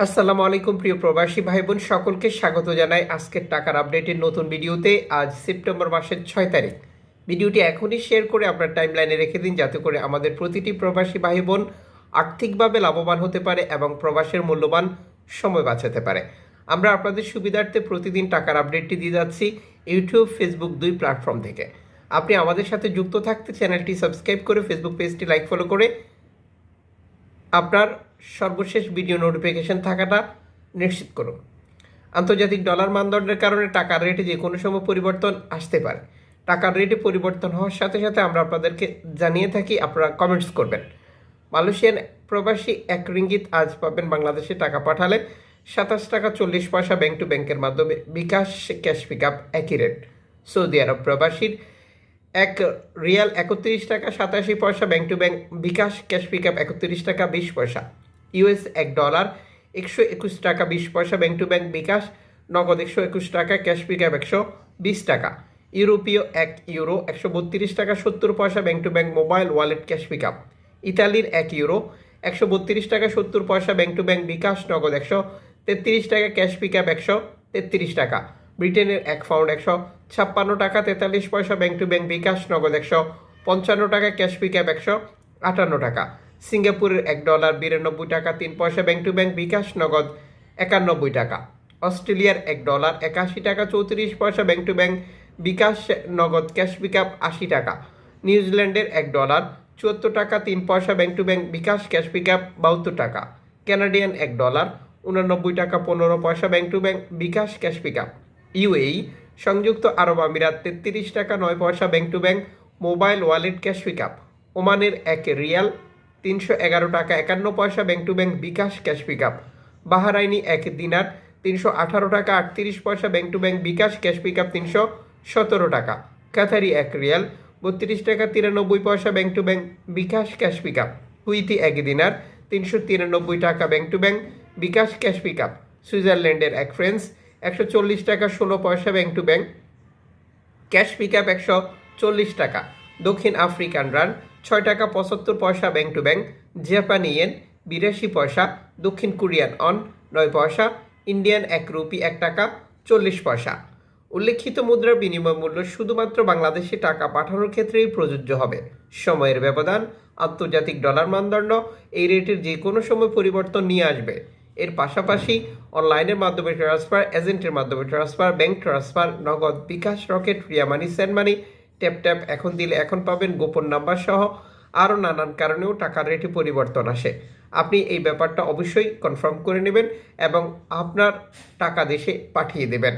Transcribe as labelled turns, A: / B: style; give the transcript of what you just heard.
A: আসসালামু আলাইকুম প্রিয় প্রবাসী ভাই বোন সকলকে স্বাগত জানাই আজকের টাকার আপডেটের নতুন ভিডিওতে। আজ সেপ্টেম্বর মাসের 6 তারিখ। ভিডিওটি এখনই শেয়ার করে আপনার টাইমলাইনে রেখে দিন, যাতে করে আমাদের প্রতিটি প্রবাসী ভাই বোন আর্থিকভাবে লাভবান হতে পারে এবং প্রবাসের মূল্যবান সময় বাঁচাতে পারে। আমরা আপনাদের সুবিধার্থে প্রতিদিন টাকার আপডেটটি দিয়ে যাচ্ছি ইউটিউব, ফেসবুক দুই প্ল্যাটফর্ম থেকে। আপনি আমাদের সাথে যুক্ত থাকতে চ্যানেলটি সাবস্ক্রাইব করে ফেসবুক পেজটি লাইক ফলো করে আপনার সর্বশেষ ভিডিও নোটিফিকেশন থাকাটা নিশ্চিত করুন। আন্তর্জাতিক ডলার মানদণ্ডের কারণে টাকার রেটে যে কোনো সময় পরিবর্তন আসতে পারে। টাকার রেটে পরিবর্তন হওয়ার সাথে সাথে আমরা আপনাদেরকে জানিয়ে থাকি, আপনারা কমেন্টস করবেন। মালয়েশিয়ান প্রবাসী 1 রিঙ্গিত আজ পাবেন বাংলাদেশে টাকা পাঠালে 27 টাকা 40 পয়সা ব্যাংক টু ব্যাংকের মাধ্যমে, বিকাশ ক্যাশ পিক আপ একই রেট। সৌদি আরব প্রবাসীর 1 রিয়াল 31 টাকা 87 পয়সা bank to bank, bKash cash pick up 31 টাকা 20 পয়সা। ইউএস $1 121 টাকা 20 পয়সা ব্যাংক টু ব্যাংক, বিকাশ নগদ 121 টাকা, ক্যাশ পিক আপ 120 টাকা। ইউরোপীয় 1 ইউরো 132 টাকা 70 পয়সা bank to bank, mobile wallet cash pick up. ইতালির 1 ইউরো 132 টাকা 70 পয়সা ব্যাংক টু ব্যাংক, বিকাশ নগদ 133 টাকা, ক্যাশ পিক আপ 133 টাকা। ব্রিটেনের 1 পাউন্ড 156 টাকা 43 পয়সা ব্যাংক টু ব্যাংক, বিকাশ নগদ 155 টাকা, ক্যাশ পিক আপ 158 টাকা। সিঙ্গাপুরের $1 92 টাকা 3 পয়সা ব্যাংক টু ব্যাংক, বিকাশ নগদ 91 টাকা। অস্ট্রেলিয়ার $1 81 টাকা 34 পয়সা ব্যাংক টু ব্যাংক, বিকাশ নগদ ক্যাশ পিক আপ 80 টাকা। নিউজিল্যান্ডের $1 74 টাকা 3 পয়সা bank to bank, bKash cash pick up 72 টাকা। কানাডিয়ান $1 89 টাকা 15 পয়সা bank to bank, bKash cash pick up. UAE সংযুক্ত আরব আমিরাত 33 টাকা 9 পয়সা bank to bank, mobile wallet cash pick up. ওমানের 1 রিয়াল 311 টাকা 51 পয়সা bank to bank, bKash cash pick up. Bahraini 1 dinar 318 টাকা 38 পয়সা bank to bank, bKash cash pick up 317 টাকা। কাতারি 1 রিয়াল 32 টাকা 93 পয়সা bank to bank, bKash cash pick up. Kuwaiti 1 dinar 393 টাকা bank to bank, bKash cash pick up. সুইজারল্যান্ডের 1 franc 140 টাকা 16 পয়সা bank to bank, cash pick up 140 টাকা। দক্ষিণ আফ্রিকান রান 6 টাকা 75 পয়সা ব্যাংক টু ব্যাংক, জাপানি ইয়েন 82 পয়সা, দক্ষিণ কোরিয়ান অন 9 পয়সা, ইন্ডিয়ান 1 রুপি 1 টাকা 40 পয়সা। উল্লেখিত মুদ্রার বিনিময় মূল্য শুধুমাত্র বাংলাদেশে টাকা পাঠানোর ক্ষেত্রেই প্রযোজ্য হবে। সময়ের ব্যবধান, আন্তর্জাতিক ডলার মানদণ্ড এই রেটের যে কোনো সময় পরিবর্তন নিয়ে আসবে। এর পাশাপাশি অনলাইনের মাধ্যমে ট্রান্সফার, এজেন্টের মাধ্যমে ট্রান্সফার, ব্যাংক ট্রান্সফার, নগদ, বিকাশ, রকেট, রিয়া মানি, সেন্ড মানি, ট্যাপ ট্যাপ, এখন দিলে এখন পাবেন, গোপন নাম্বার সহ আরও নানান কারণেও টাকার রেটে পরিবর্তন আসে। আপনি এই ব্যাপারটা অবশ্যই কনফার্ম করে নেবেন এবং আপনার টাকা দেশে পাঠিয়ে দেবেন।